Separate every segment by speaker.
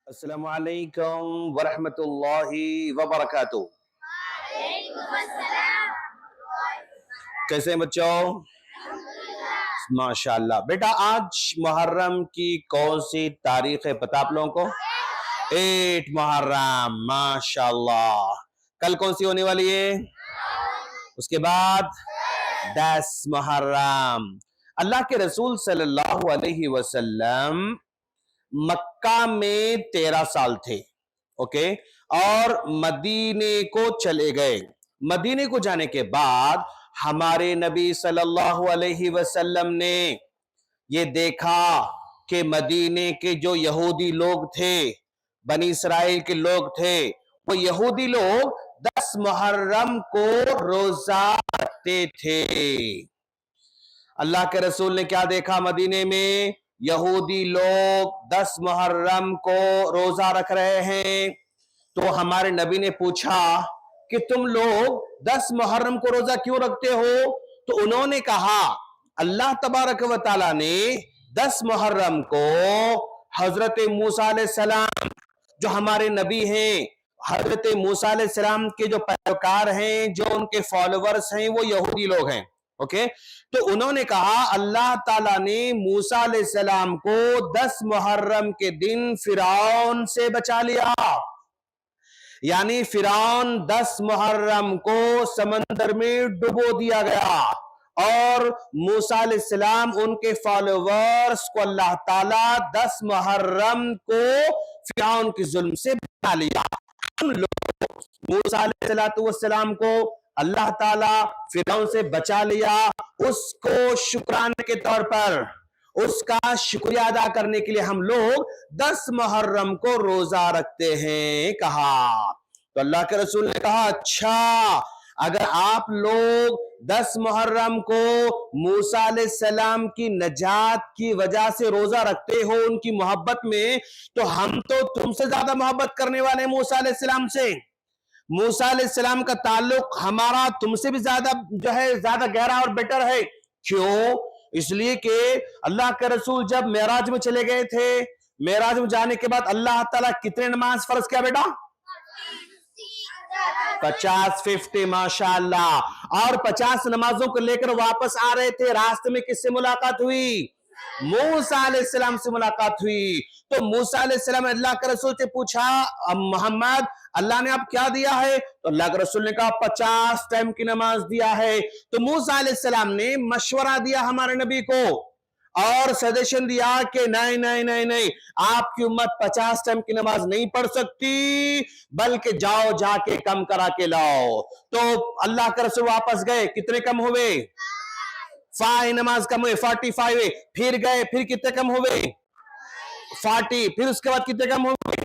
Speaker 1: अस्सलाम वालेकुम वरहमतुल्लाहि वबरकातुह। कैसे हैं बच्चों? माशाल्लाह। बेटा आज मुहर्रम की कौन सी तारीख है पता आप लोगों को? 8 मुहर्रम। माशाल्लाह। कल कौन सी होने वाली है? उसके बाद 10 मुहर्रम। अल्लाह के रसूल सल्लल्लाहु अलैहि वसल्लम मक्का में 13 साल थे, ओके, और मदीने को चले गए। मदीने को जाने के बाद हमारे नबी सल्लल्लाहु अलैहि वसल्लम ने ये देखा कि मदीने के जो यहूदी लोग थे, बनी इसराइल के लोग थे, वो यहूदी लोग 10 मुहर्रम को रोजा रखते थे। अल्लाह के रसूल ने क्या देखा? मदीने में यहूदी लोग 10 मुहर्रम को रोजा रख रहे हैं। तो हमारे नबी ने पूछा कि तुम लोग 10 मुहर्रम को रोजा क्यों रखते हो? तो उन्होंने कहा अल्लाह तबारक व तआला ने 10 मुहर्रम को हजरत मूसा अलैहिस्सलाम जो हमारे नबी हैं, हजरत मूसा अलैहिस्सलाम के जो पैरोकार हैं, जो उनके फॉलोवर्स हैं, वो यहूदी लोग हैं, ओके। तो उन्होंने कहा अल्लाह ताला ने मूसा अलैहिस्सलाम को 10 मुहर्रम के दिन फिरौन से बचा लिया, यानी फिरौन 10 मुहर्रम को समंदर में डुबो दिया गया और मूसा अलैहिस्सलाम उनके फॉलोवर्स को अल्लाह ताला 10 मुहर्रम को फिरौन के जुल्म से बचा लिया। हम लोग मूसा अलैहिस्सलाम को अल्लाह ताला फिरौन से बचा लिया, उसको शुक्राने के तौर पर, उसका शुक्रिया अदा करने के लिए हम लोग 10 मुहर्रम को रोजा रखते हैं, कहा। तो अल्लाह के रसूल ने कहा अच्छा, अगर आप लोग 10 मुहर्रम को मूसा अलैहिस्सलाम की नजात की वजह से रोजा रखते हो उनकी मोहब्बत में, तो हम तो तुमसे ज्यादा मोहब्बत करने वाले हैं मूसा अलैहिस्सलाम से। मूसा अलैहिस्सलाम का ताल्लुक हमारा तुमसे भी ज्यादा जो है ज्यादा गहरा और बेटर है। क्यों? इसलिए कि अल्लाह के रसूल जब मेराज में चले गए थे, मेराज में जाने के बाद अल्लाह ताला कितने नमाज फर्ज किया बेटा? 50 माशाअल्लाह। और 50 नमाजों को लेकर वापस आ रहे थे, रास्ते में किससे मुलाकात हुई? मूसा अलैहिस्सलाम से मुलाकात हुई। तो मूसा अलैहिस्सलाम ने अल्लाह के रसूल से पूछा मोहम्मद अल्लाह ने आप क्या दिया है? तो अल्लाह के रसूल ने कहा 50 टाइम की नमाज दिया है। तो मूसा अलैहिस्सलाम ने मशवरा दिया हमारे नबी को और सजेशन दिया कि नहीं नहीं नहीं नहीं, आपकी उम्मत 50 टाइम की नमाज नहीं पढ़ सकती, बल्कि जाओ जाके कम करा के लाओ। तो अल्लाह के रसूल वापस गए, कितने कम हुए? 5 नमाज कम हुए, 45 हुए। फिर गए, फिर कितने कम हुए? 40। फिर उसके बाद कितने कम हुए?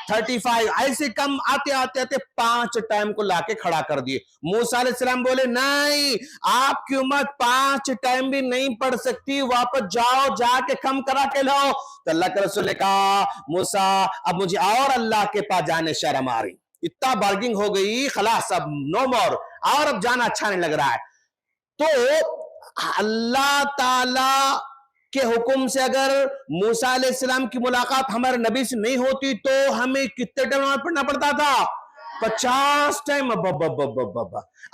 Speaker 1: 35। ऐसे कम आते आते आते 5 टाइम को लाके खड़ा कर दिए। मूसा अलैहिस्सलाम बोले नहीं, आपकी उम्मत 5 टाइम भी नहीं पढ़ सकती, वापस जाओ जाके कम करा के लाओ। तो अल्लाह के रसूल ने कहा मूसा अब मुझे और अल्लाह के पास जाने शर्म आ रही, इतना बार्गिंग हो गई, खलास अब नो मोर, और अब जाना अच्छा नहीं लग रहा है। तो अल्लाह ताला के हुक्म से अगर मूसा अलैहिस्सलाम की मुलाकात हमारे नबी से नहीं होती तो हमें कितने टाइम नमाज पढ़ना पड़ता था? 50 टाइम।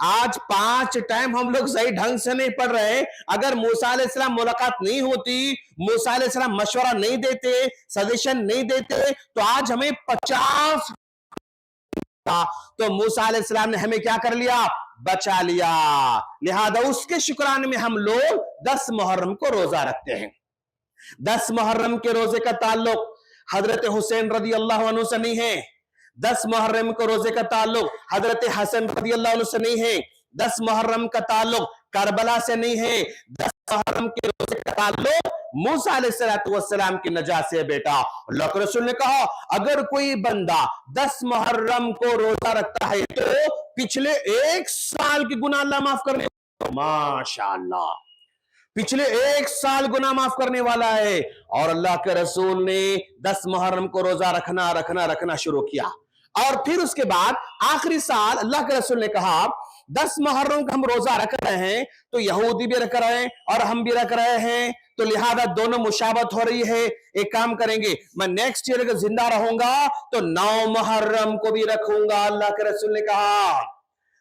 Speaker 1: आज 5 टाइम हम लोग सही ढंग से नहीं पढ़ रहे। अगर मूसा अलैहिस्सलाम मुलाकात नहीं होती, मूसा अलैहिस्सलाम मशवरा नहीं देते, सजेशन नहीं देते, तो आज हमें 50। तो मूसा अलैहिस्सलाम ने हमें क्या कर लिया? बचा लिया। लिहाजा उसके शुक्राने में हम लोग 10 मुहर्रम को रोजा रखते हैं। 10 मुहर्रम के रोजे का ताल्लुक हजरत हुसैन रदी अल्लाह अन्हु से नहीं है। 10 मुहर्रम के रोजे का ताल्लुक हजरत हसन रदी अल्लाह अन्हु से नहीं है। 10 मुहर्रम का ताल्लुक करबला से नहीं है। 10 मुहर्रम के रोजे का ताल्लुक मूसा अलैहिस्सलाम की नजात से बेटा। अल्लाह के रसूल ने कहा अगर कोई बंदा 10 मुहर्रम को रोजा रखता है तो पिछले 1 साल की गुनाह अल्लाह माफ करने, माशाअल्लाह, पिछले 1 साल गुनाह माफ करने वाला है। और अल्लाह के रसूल ने 10 मुहर्रम को रोजा रखना रखना रखना शुरू किया। और फिर उसके बाद आखिरी साल अल्लाह के रसूल ने कहा 10 मुहर्रम का हम रोजा रख रहे हैं, तो यहूदी भी रख रहे हैं और हम भी रख रहे हैं, तो लिहाजा दोनों मुशाबत हो रही है। एक काम करेंगे, मैं नेक्स्ट ईयर अगर जिंदा रहूंगा तो 9 मुहर्रम को भी रखूंगा। अल्लाह के रसूल ने कहा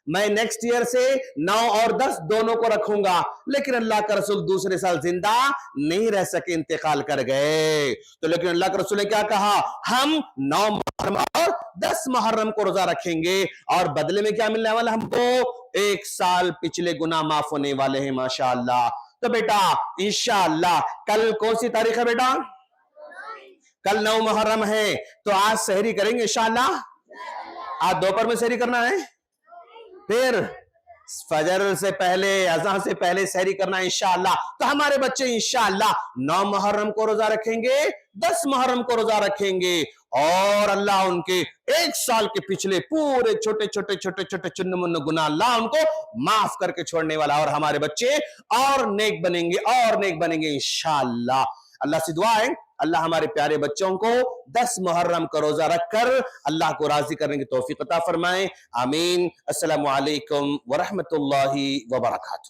Speaker 1: मैं नेक्स्ट ईयर से 9 और 10 दोनों को रखूंगा। लेकिन अल्लाह का रसूल दूसरे साल जिंदा नहीं रह सके, इंतकाल कर गए। तो लेकिन अल्लाह के रसूल ने क्या कहा, हम 9 मुहर्रम और 10 मुहर्रम को रोजा रखेंगे और बदले में क्या मिलने वाला हमको, 1 साल पिछले गुनाह माफ होने वाले हैं। माशाअल्लाह। तो बेटा इंशाअल्लाह कल कौन सी तारीख है बेटा, कल 9 मुहर्रम है। तो आज सहरी करेंगे इंशाअल्लाह। आज दोपहर में सहरी करना है, फिर फजर से पहले, अज़ान से पहले सहरी करना इंशाअल्लाह। तो हमारे बच्चे इंशाअल्लाह 9 मुहर्रम को रोजा रखेंगे, 10 मुहर्रम को रोजा रखेंगे और अल्लाह उनके 1 साल के पिछले पूरे छोटे छोटे छोटे छोटे चुन्न मुन्न गुनाह अल्लाह उनको माफ करके छोड़ने वाला, और हमारे बच्चे और नेक बनेंगे और नेक बनेंगे इंशाअल्लाह। अल्लाह से दुआ है अल्लाह हमारे प्यारे बच्चों को 10 मुहर्रम का रोजा रखकर अल्लाह को राजी करने की तौफीक अता फरमाए। आमीन। अस्सलामु अलैकुम व रहमतुल्लाहि व बरकातहू।